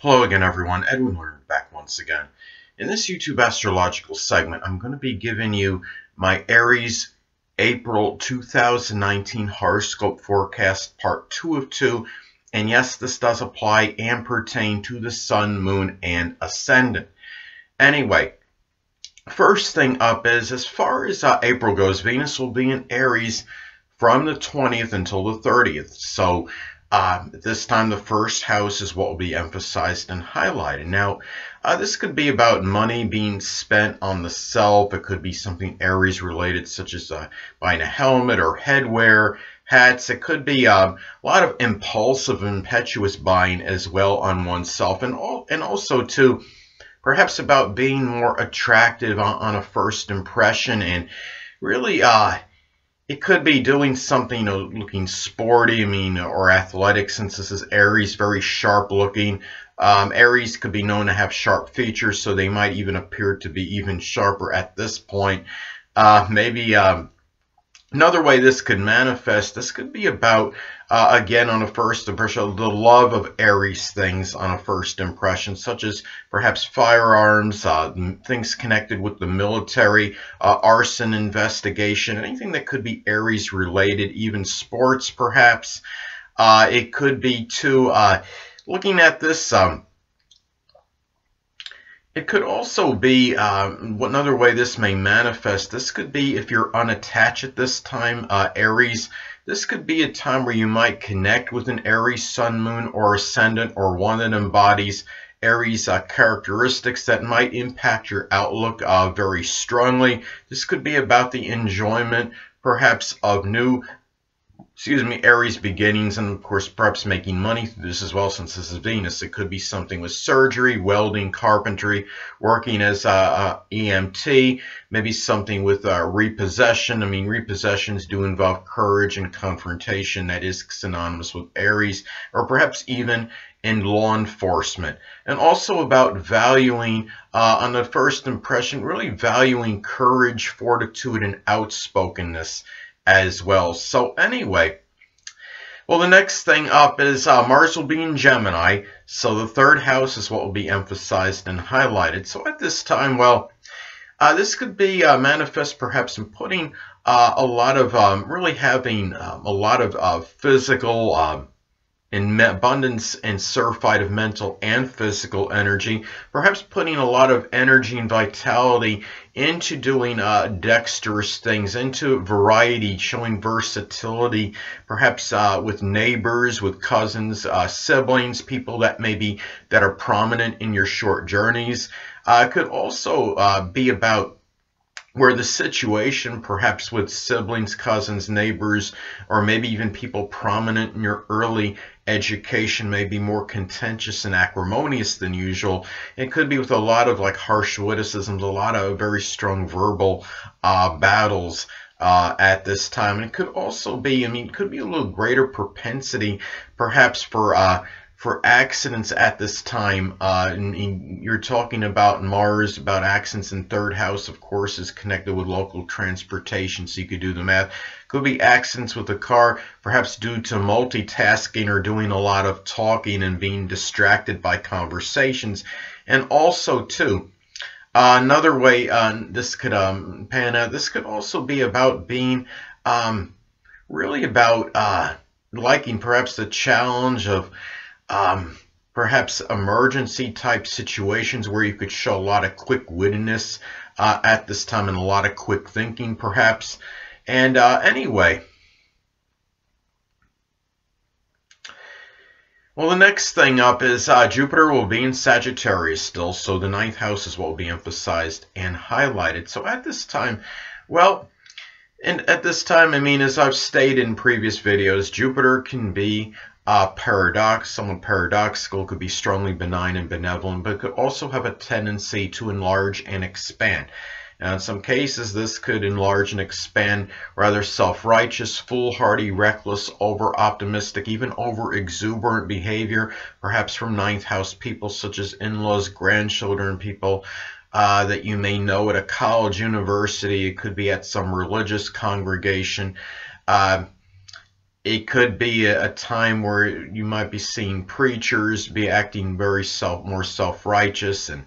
Hello again, everyone. Edwin Learnard back once again. In this YouTube astrological segment, I'm going to be giving you my Aries April 2019 horoscope forecast, part 2 of 2. And yes, this does apply and pertain to the Sun, Moon, and Ascendant. Anyway, first thing up is, as far as April goes, Venus will be in Aries from the 20th until the 30th. So this time the first house is what will be emphasized and highlighted. Now, this could be about money being spent on the self. It could be something Aries related, such as buying a helmet or headwear, hats. It could be a lot of impulsive, impetuous buying as well on oneself, and also too, perhaps about being more attractive on a first impression, and really it could be doing something, looking sporty, or athletic, since this is Aries, very sharp looking. Aries could be known to have sharp features, so they might even appear to be even sharper at this point. Maybe another way this could manifest, this could be about, again, on a first impression, the love of Aries things on a first impression, such as perhaps firearms, things connected with the military, arson investigation, anything that could be Aries related, even sports perhaps. It could be too, looking at this, it could also be, another way this may manifest, this could be if you're unattached at this time, Aries. This could be a time where you might connect with an Aries Sun, Moon, or Ascendant, or one that embodies Aries characteristics that might impact your outlook very strongly. This could be about the enjoyment, perhaps, of new Aries beginnings, and of course perhaps making money through this as well, since this is Venus. It could be something with surgery, welding, carpentry, working as EMT, maybe something with repossession. Repossessions do involve courage and confrontation. That is synonymous with Aries, or perhaps even in law enforcement. And also about valuing, on the first impression, really valuing courage, fortitude, and outspokenness as well. So anyway, well, the next thing up is Mars will be in Gemini, so the third house is what will be emphasized and highlighted. So at this time, well, this could be manifest perhaps in putting a lot of, really having a lot of physical in abundance and surfeit of mental and physical energy, perhaps putting a lot of energy and vitality into doing dexterous things, into variety, showing versatility, perhaps with neighbors, with cousins, siblings, people that are prominent in your short journeys. It could also be about where the situation, perhaps with siblings, cousins, neighbors, or maybe even people prominent in your early education, may be more contentious and acrimonious than usual. It could be with a lot of harsh witticisms, a lot of very strong verbal battles at this time. And it could also be, it could be a little greater propensity perhaps for accidents at this time. You're talking about Mars, about accidents in third house, of course, is connected with local transportation, so you could do the math. Could be accidents with a car, perhaps due to multitasking or doing a lot of talking and being distracted by conversations. And also, too, another way this could pan out, this could also be about being really about liking perhaps the challenge of perhaps emergency type situations where you could show a lot of quick-wittedness at this time, and a lot of quick thinking perhaps. And anyway, well, the next thing up is Jupiter will be in Sagittarius still, so the ninth house is what will be emphasized and highlighted. So at this time, well, and at this time, as I've stated in previous videos, Jupiter can be somewhat paradoxical, could be strongly benign and benevolent, but could also have a tendency to enlarge and expand. Now, in some cases, this could enlarge and expand rather self-righteous, foolhardy, reckless, over-optimistic, even over-exuberant behavior, perhaps from ninth house people such as in-laws, grandchildren, people that you may know at a college, university. It could be at some religious congregation. It could be a time where you might be seeing preachers be acting very more self-righteous, and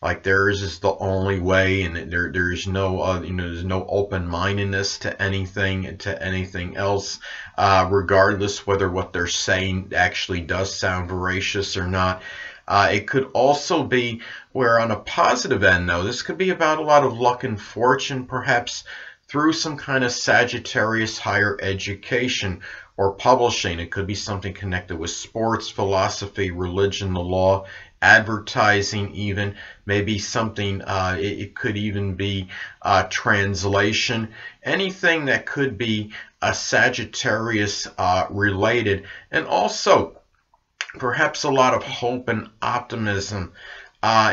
like theirs is the only way, and there's no there's no open-mindedness to anything else, regardless whether what they're saying actually does sound veracious or not. It could also be where, on a positive end, though, this could be about a lot of luck and fortune, perhaps through some kind of Sagittarius higher education or publishing. It could be something connected with sports, philosophy, religion, the law, advertising, even maybe something. It could even be translation, anything that could be Sagittarius related, and also perhaps a lot of hope and optimism,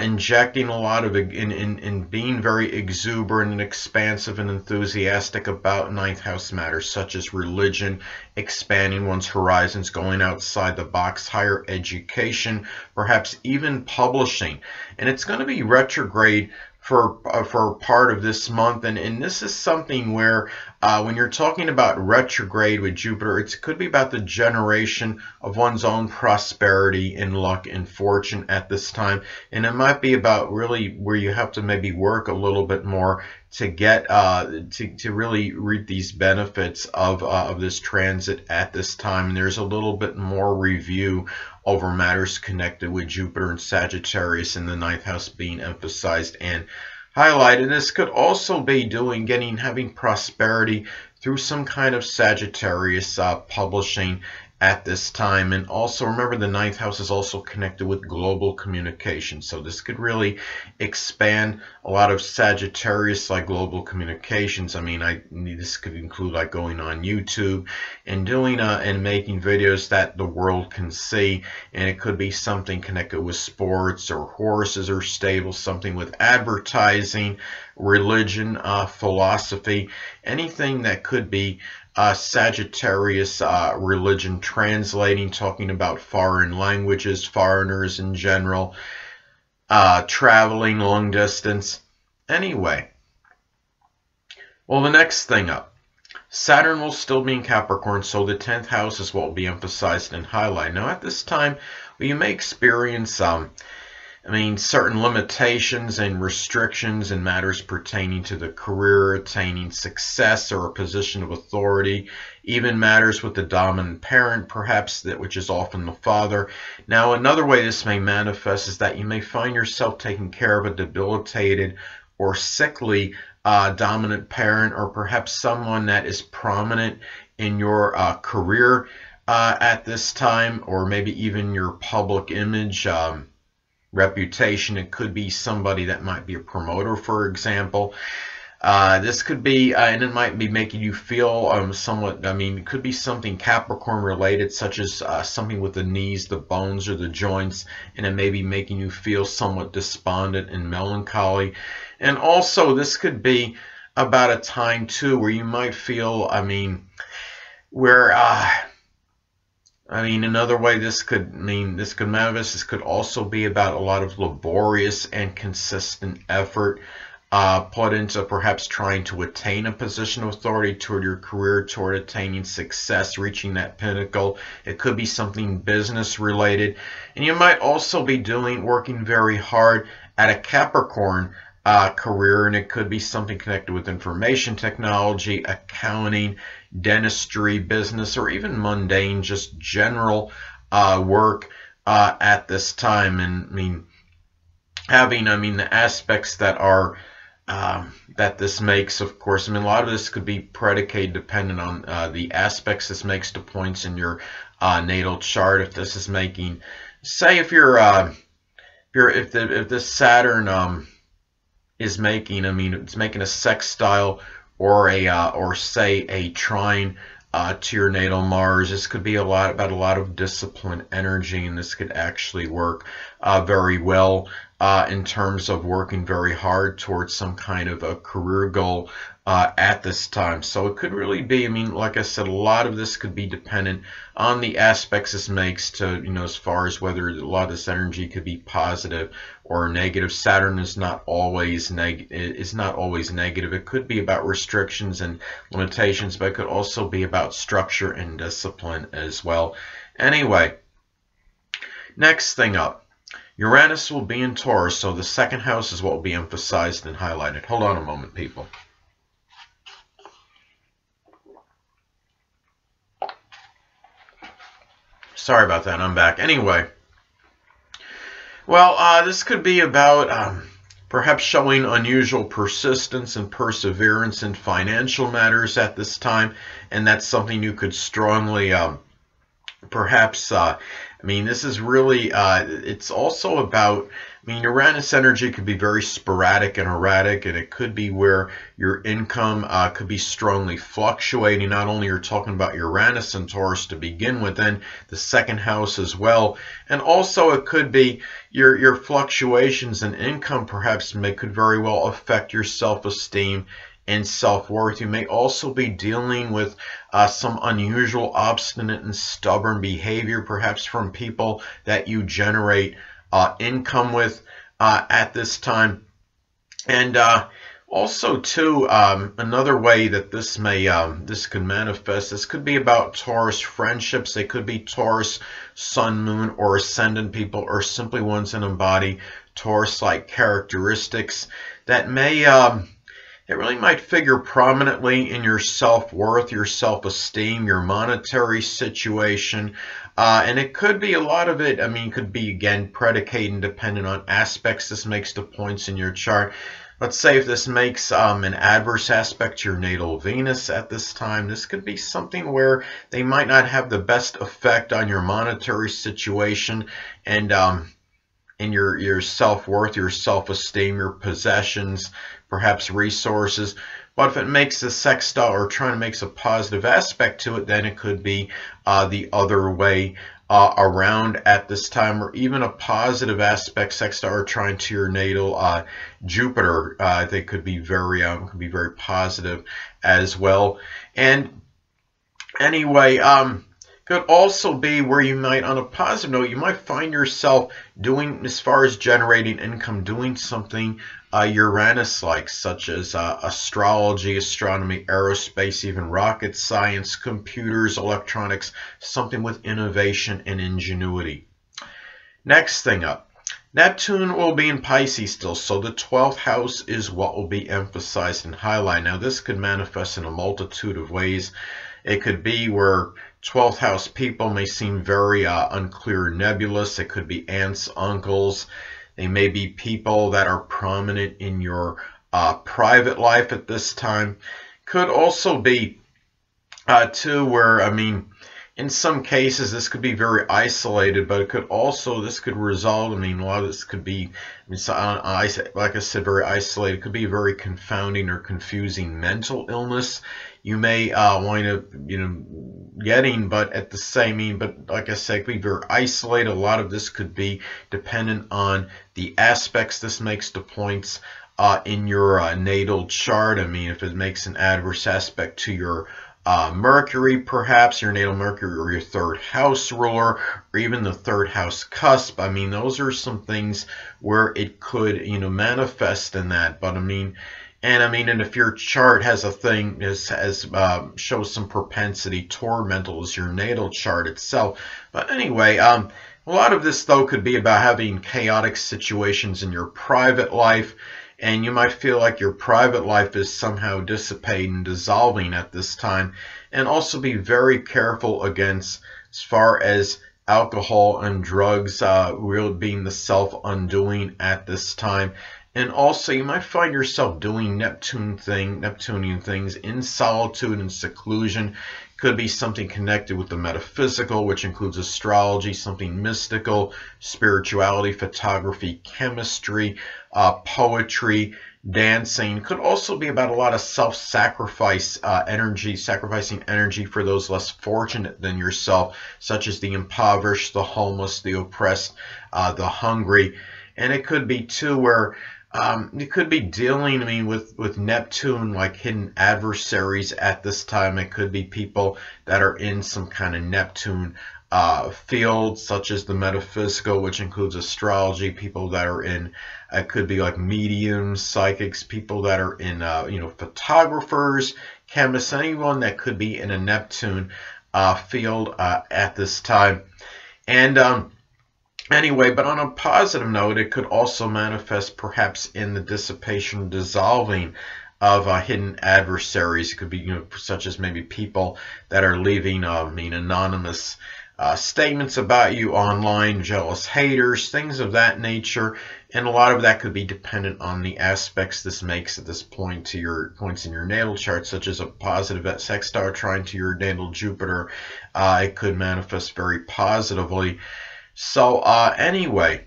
injecting a lot of in being very exuberant and expansive and enthusiastic about ninth house matters such as religion, expanding one's horizons, going outside the box, higher education, perhaps even publishing. And it's going to be retrograde for part of this month, and this is something where when you're talking about retrograde with Jupiter, it could be about the generation of one's own prosperity and luck and fortune at this time, and it might be about really where you have to maybe work a little bit more to get to really reap these benefits of this transit at this time. And there's a little bit more review over matters connected with Jupiter and Sagittarius in the ninth house being emphasized and highlighted. This could also be having prosperity through some kind of Sagittarius publishing at this time. And also remember, the ninth house is also connected with global communication, so this could really expand a lot of Sagittarius like global communications. I mean, this could include like going on YouTube and doing and making videos that the world can see, and it could be something connected with sports or horses or stables, something with advertising, religion, philosophy, anything that could be Sagittarius religion, translating, talking about foreign languages, foreigners in general, traveling long distance. Anyway, well, the next thing up, Saturn will still be in Capricorn, so the 10th house is what will be emphasized and highlighted. Now, at this time, you may experience certain limitations and restrictions in matters pertaining to the career, attaining success or a position of authority, even matters with the dominant parent, perhaps, which is often the father. Now, another way this may manifest is that you may find yourself taking care of a debilitated or sickly dominant parent, or perhaps someone that is prominent in your career at this time, or maybe even your public image, reputation. It could be somebody that might be a promoter, for example. This could be, and it might be making you feel somewhat, it could be something Capricorn related, such as something with the knees, the bones, or the joints, and it may be making you feel somewhat despondent and melancholy. And also, this could be about a time, too, where you might feel, another way this could manifest, this could also be about a lot of laborious and consistent effort put into perhaps trying to attain a position of authority toward your career, toward attaining success, reaching that pinnacle. It could be something business related. And you might also be working very hard at a Capricorn career, and it could be something connected with information technology, accounting, dentistry, business, or even mundane, just general work at this time. And having the aspects that are that this makes, of course, a lot of this could be predicated dependent on the aspects this makes to points in your natal chart. If this is making, say, if this Saturn is making, it's making a sextile or say a trine to your natal Mars. This could be about a lot of discipline, energy, and this could actually work very well in terms of working very hard towards some kind of a career goal at this time. So it could really be, I mean, like I said, a lot of this could be dependent on the aspects this makes to, as far as whether a lot of this energy could be positive or negative. Saturn is not always negative. It could be about restrictions and limitations, but it could also be about structure and discipline as well. Anyway, next thing up. Uranus will be in Taurus, so the second house is what will be emphasized and highlighted. Hold on a moment, people. Sorry about that, I'm back. Anyway, well, this could be about perhaps showing unusual persistence and perseverance in financial matters at this time, and that's something you could strongly perhaps I mean, this is really, it's also about, I mean, Uranus energy could be very sporadic and erratic, and it could be where your income could be strongly fluctuating. Not only you're talking about Uranus and Taurus to begin with, then the second house as well. And also it could be your fluctuations in income perhaps could very well affect your self-esteem and self-worth. You may also be dealing with some unusual, obstinate, and stubborn behavior, perhaps from people that you generate income with at this time. And also, too, another way that this may this could manifest, this could be about Taurus friendships. They could be Taurus sun, moon, or ascendant people, or simply ones that embody Taurus-like characteristics that may it really might figure prominently in your self-worth, your self-esteem, your monetary situation. And it could be a lot of it, I mean, could be, again, predicated and dependent on aspects this makes to points in your chart. Let's say if this makes an adverse aspect to your natal Venus at this time, this could be something where they might not have the best effect on your monetary situation and in your self-worth, your self-esteem, your possessions, perhaps resources. But if it makes a sextile or trying to make a positive aspect to it, then it could be the other way around at this time, or even a positive aspect sextile or trine to your natal Jupiter. They could be very positive as well. And anyway, could also be where you might, on a positive note, you might find yourself doing, as far as generating income, doing something Uranus-like, such as astrology, astronomy, aerospace, even rocket science, computers, electronics, something with innovation and ingenuity. Next thing up, Neptune will be in Pisces still, so the 12th house is what will be emphasized and highlighted. Now, this could manifest in a multitude of ways. It could be where 12th house people may seem very unclear, nebulous. It could be aunts, uncles. They may be people that are prominent in your private life at this time. Could also be, too, where, I mean, in some cases, this could be very isolated, but it could also, this could result, I mean, a lot of this could be, like I said, very isolated. It could be a very confounding or confusing mental illness you may wind up, getting, but at the same, but like I said, it could be very isolated. A lot of this could be dependent on the aspects this makes to points in your natal chart. I mean, if it makes an adverse aspect to your Mercury, perhaps your natal Mercury, or your third house ruler, or even the third house cusp. I mean, those are some things where it could, manifest in that. But I mean, and if your chart has a thing, shows some propensity toward mental as your natal chart itself. But anyway, a lot of this, though, could be about having chaotic situations in your private life, and you might feel like your private life is somehow dissipating, dissolving at this time. And also be very careful against, as far as alcohol and drugs really being the self-undoing at this time. And also, you might find yourself doing Neptunian things in solitude and seclusion. Could be something connected with the metaphysical, which includes astrology, something mystical, spirituality, photography, chemistry, poetry, dancing. Could also be about a lot of self-sacrifice energy, sacrificing energy for those less fortunate than yourself, such as the impoverished, the homeless, the oppressed, the hungry. And it could be too where you could be dealing, I mean, with Neptune, like hidden adversaries at this time. It could be people that are in some kind of Neptune field, such as the metaphysical, which includes astrology. People that are in, it could be like mediums, psychics, people that are in, photographers, chemists, anyone that could be in a Neptune field at this time. And anyway, but on a positive note, it could also manifest perhaps in the dissipation, dissolving of hidden adversaries. It could be, such as maybe people that are leaving, anonymous statements about you online, jealous haters, things of that nature. And a lot of that could be dependent on the aspects this makes at this point to your points in your natal chart, such as a positive sextile trine to your natal Jupiter. It could manifest very positively. So anyway,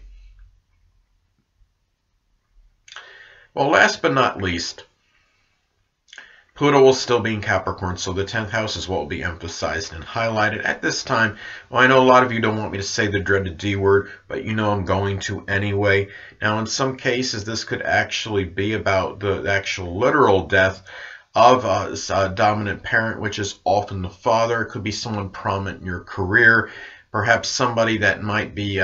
well, last but not least, Pluto will still be in Capricorn, so the 10th house is what will be emphasized and highlighted at this time. Well, I know a lot of you don't want me to say the dreaded D word, but I'm going to anyway. Now, in some cases, this could actually be about the actual literal death of a dominant parent, which is often the father. It could be someone prominent in your career. Perhaps somebody that might be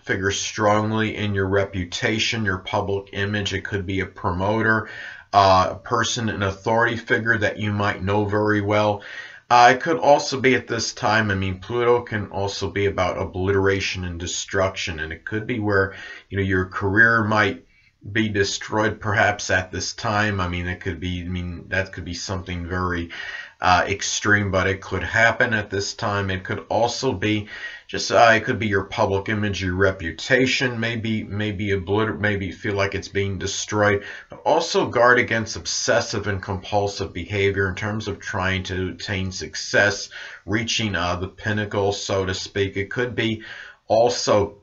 figure strongly in your reputation, your public image. It could be a promoter, a person, an authority figure that you might know very well. It could also be at this time, Pluto can also be about obliteration and destruction, and it could be where your career might be destroyed perhaps at this time. It could be, that could be something very extreme, but it could happen at this time. It could also be just it could be your public image, your reputation, maybe feel like it's being destroyed. But also guard against obsessive and compulsive behavior in terms of trying to attain success, reaching the pinnacle, so to speak. It could be also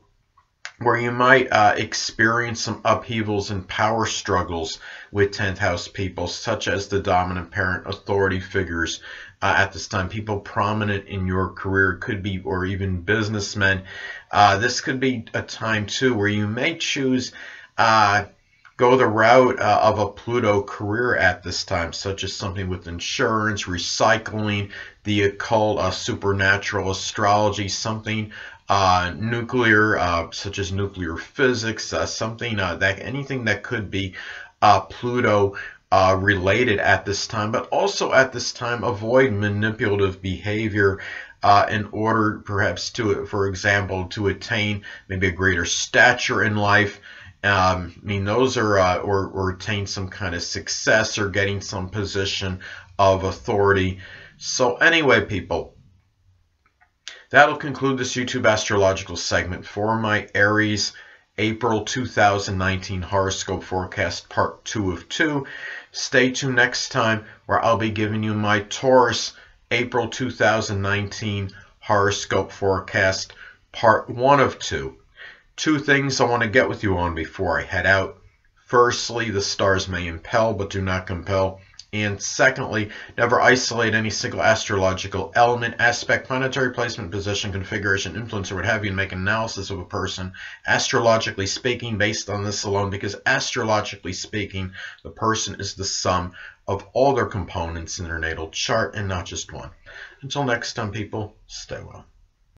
where you might experience some upheavals and power struggles with 10th house people, such as the dominant parent, authority figures at this time, people prominent in your career, could be, or even businessmen. This could be a time too where you may choose go the route of a Pluto career at this time, such as something with insurance, recycling, the occult, supernatural, astrology, something nuclear, such as nuclear physics, something anything that could be Pluto related at this time. But also at this time, avoid manipulative behavior in order perhaps to, for example, to attain maybe a greater stature in life. Those are or attain some kind of success or getting some position of authority. So anyway, people, that'll conclude this YouTube astrological segment for my Aries April 2019 horoscope forecast part 2 of 2. Stay tuned next time where I'll be giving you my Taurus April 2019 horoscope forecast part 1 of 2. Two things I want to get with you on before I head out. Firstly, the stars may impel but do not compel. And secondly, never isolate any single astrological element, aspect, planetary placement, position, configuration, influence, or what have you, and make an analysis of a person, astrologically speaking, based on this alone, because astrologically speaking, the person is the sum of all their components in their natal chart and not just one. Until next time, people, stay well.